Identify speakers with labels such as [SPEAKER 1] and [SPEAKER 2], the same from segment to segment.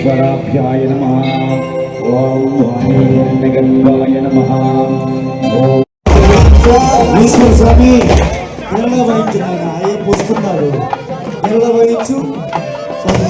[SPEAKER 1] విఘ్నేశ్వరాభ్యాయ నమః. ఓం వాణీర్నగర్వాయ నమః. ఓం
[SPEAKER 2] ఈశ్వర స్వామి కేరళ వహించిన ఆయన అయ్యప్ప వస్తున్నాడు. కేరళ వహించు స్వామి.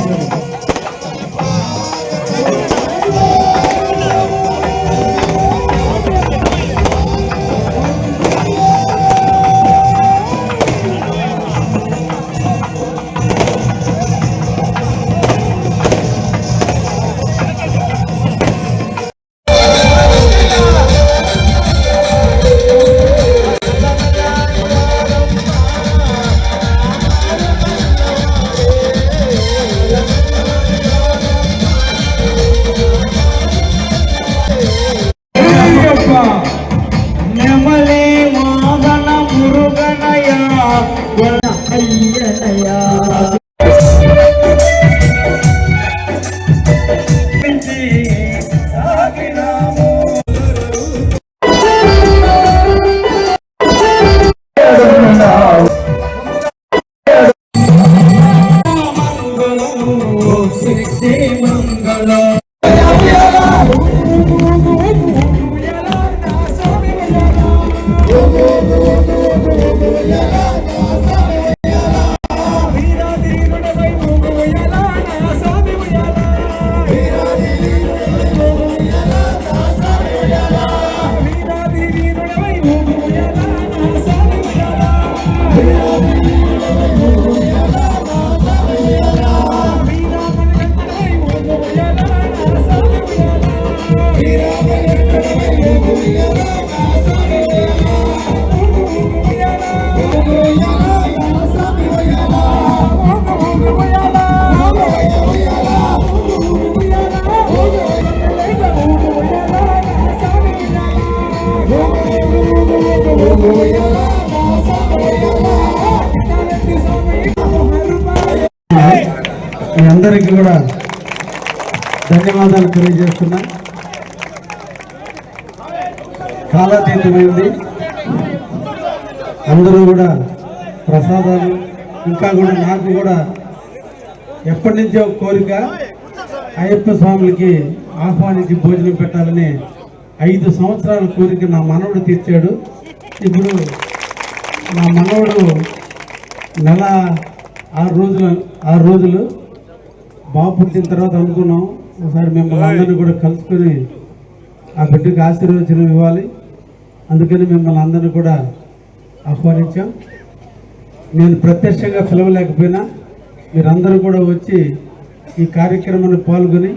[SPEAKER 2] మీ అందరికీ కూడా ధన్యవాదాలు తెలియజేస్తున్నా. కాలాతీతమైంది. అందరూ కూడా ప్రసాదాలు ఇంకా కూడా నాకు కూడా ఎప్పటి నుంచో కోరిక అయ్యప్ప స్వాములకి ఆహ్వానించి భోజనం పెట్టాలని 5 సంవత్సరాల కోరిక నా మనవడు తీర్చాడు. ఇప్పుడు నా మనవడు నెల 6 రోజులు బాబు పుట్టిన తర్వాత అనుకున్నాం ఒకసారి మిమ్మల్ని అందరినీ కూడా కలుసుకొని ఆ బిడ్డకి ఆశీర్వచనం ఇవ్వాలి. అందుకని మిమ్మల్ని అందరినీ కూడా ఆహ్వానించాం. నేను ప్రత్యక్షంగా పిలవలేకపోయినా మీరందరూ కూడా వచ్చి ఈ కార్యక్రమాన్ని పాల్గొని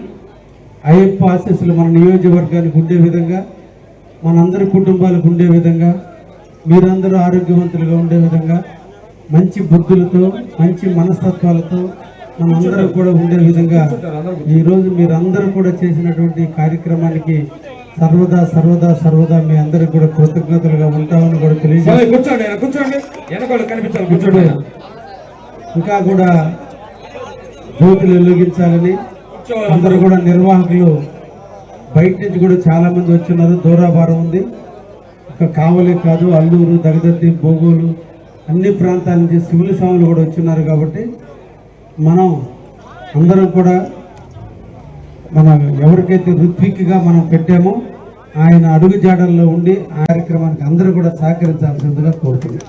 [SPEAKER 2] అయ్యప్ప ఆశీస్సులు మన నియోజకవర్గానికి ఉండే విధంగా, మనందరి కుటుంబాలకు ఉండే విధంగా, మీరందరూ ఆరోగ్యవంతులుగా ఉండే విధంగా, మంచి బుద్ధులతో మంచి మనస్తత్వాలతో మనందరూ కూడా ఉండే విధంగా ఈరోజు మీరందరూ కూడా చేసినటువంటి కార్యక్రమానికి సర్వదా సర్వదా సర్వదా మీ అందరికి కూడా కృతజ్ఞతలుగా ఉంటామని కూడా తెలియజేస్తాను. ఇంకా కూడా జ్యోతులు వెలిగించాలని అందరూ కూడా నిర్వాహకులు బయట నుంచి కూడా చాలా మంది వచ్చినారు. దూరాభారం ఉంది. ఒక కావలే కాదు, అల్లూరు, దగదత్తి, బోగోలు అన్ని ప్రాంతాల నుంచి సివిల్ స్వాములు కూడా వచ్చినారు. కాబట్టి మనం అందరం కూడా ఎవరికైతే ఋత్విక్గా మనం పెట్టామో ఆయన అడుగు జాడల్లో ఉండి కార్యక్రమానికి అందరూ కూడా సహకరించాల్సిందిగా కోరుతున్నాం.